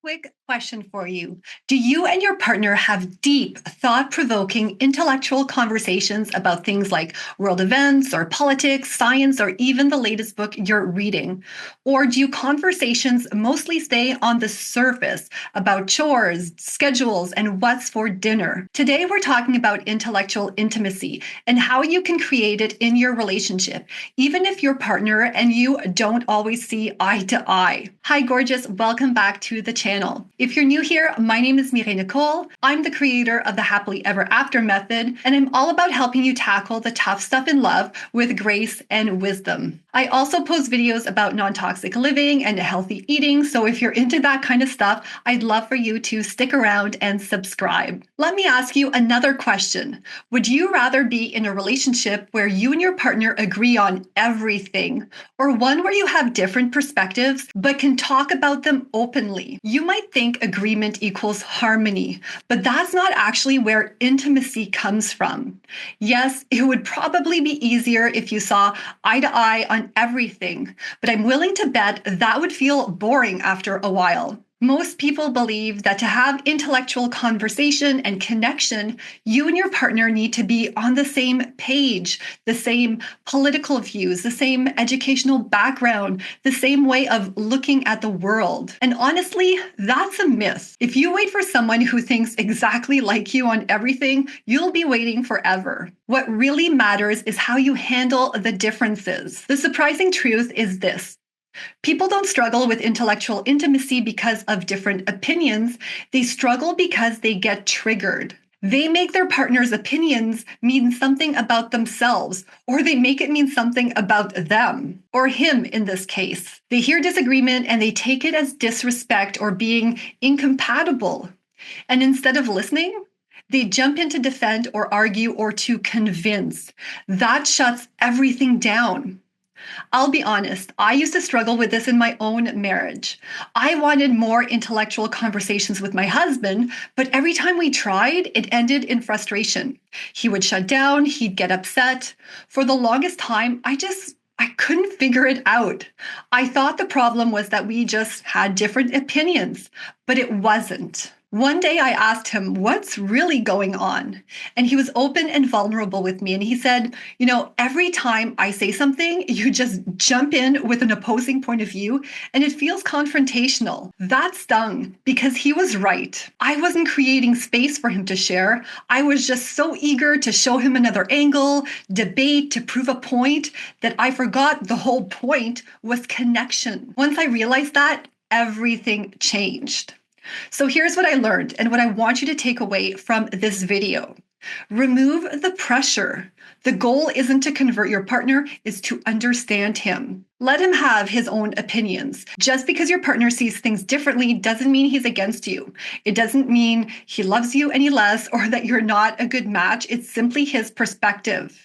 Quick question for you. Do you and your partner have deep, thought provoking intellectual conversations about things like world events or politics, science, or even the latest book you're reading? Or do conversations mostly stay on the surface about chores, schedules, and what's for dinner? Today, we're talking about intellectual intimacy and how you can create it in your relationship, even if your partner and you don't always see eye to eye. Hi, gorgeous. Welcome back to the channel. If you're new here, my name is Mireille Nicole. I'm the creator of the Happily Ever After method, and I'm all about helping you tackle the tough stuff in love with grace and wisdom. I also post videos about non-toxic living and healthy eating, so if you're into that kind of stuff, I'd love for you to stick around and subscribe. Let me ask you another question. Would you rather be in a relationship where you and your partner agree on everything, or one where you have different perspectives but can talk about them openly? You might think agreement equals harmony, but that's not actually where intimacy comes from. Yes, it would probably be easier if you saw eye to eye on everything, but I'm willing to bet that would feel boring after a while. Most people believe that to have intellectual conversation and connection, you and your partner need to be on the same page, the same political views, the same educational background, the same way of looking at the world. And honestly, that's a myth. If you wait for someone who thinks exactly like you on everything, you'll be waiting forever. What really matters is how you handle the differences. The surprising truth is this. People don't struggle with intellectual intimacy because of different opinions. They struggle because they get triggered. They make their partner's opinions mean something about themselves, or they make it mean something about them, or him in this case. They hear disagreement and they take it as disrespect or being incompatible. And instead of listening, they jump in to defend or argue or to convince. That shuts everything down. I'll be honest, I used to struggle with this in my own marriage. I wanted more intellectual conversations with my husband, but every time we tried, it ended in frustration. He would shut down, he'd get upset. For the longest time, I couldn't figure it out. I thought the problem was that we just had different opinions, but it wasn't. One day I asked him, what's really going on? And he was open and vulnerable with me. And he said, every time I say something, you just jump in with an opposing point of view and it feels confrontational. That stung because he was right. I wasn't creating space for him to share. I was just so eager to show him another angle, debate, to prove a point that I forgot the whole point was connection. Once I realized that, everything changed. So here's what I learned and what I want you to take away from this video. Remove the pressure. The goal isn't to convert your partner, it's to understand him. Let him have his own opinions. Just because your partner sees things differently doesn't mean he's against you. It doesn't mean he loves you any less or that you're not a good match. It's simply his perspective.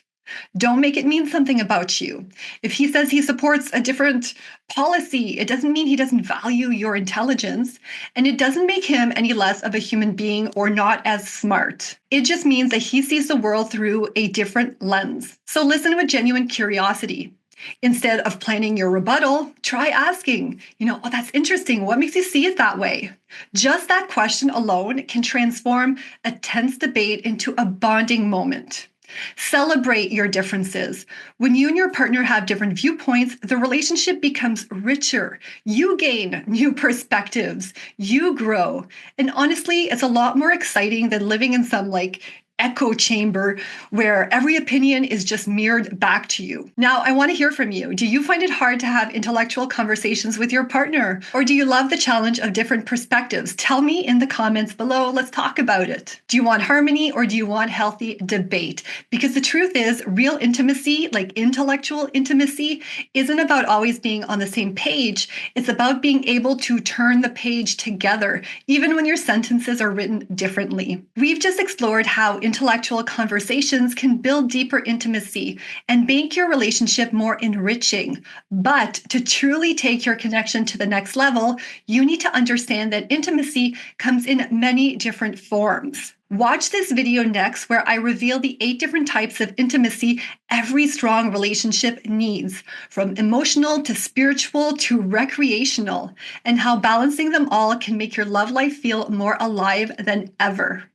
Don't make it mean something about you. If he says he supports a different policy, it doesn't mean he doesn't value your intelligence, and it doesn't make him any less of a human being or not as smart. It just means that he sees the world through a different lens. So listen with genuine curiosity. Instead of planning your rebuttal, try asking, oh, that's interesting. What makes you see it that way? Just that question alone can transform a tense debate into a bonding moment. Celebrate your differences. When you and your partner have different viewpoints, the relationship becomes richer. You gain new perspectives. You grow. And honestly, it's a lot more exciting than living in some echo chamber where every opinion is just mirrored back to you. Now, I want to hear from you. Do you find it hard to have intellectual conversations with your partner? Or do you love the challenge of different perspectives? Tell me in the comments below. Let's talk about it. Do you want harmony or do you want healthy debate? Because the truth is, real intimacy, like intellectual intimacy, isn't about always being on the same page. It's about being able to turn the page together, even when your sentences are written differently. We've just explored how intellectual conversations can build deeper intimacy and make your relationship more enriching. But to truly take your connection to the next level, you need to understand that intimacy comes in many different forms. Watch this video next where I reveal the 8 different types of intimacy every strong relationship needs, from emotional to spiritual to recreational, and how balancing them all can make your love life feel more alive than ever.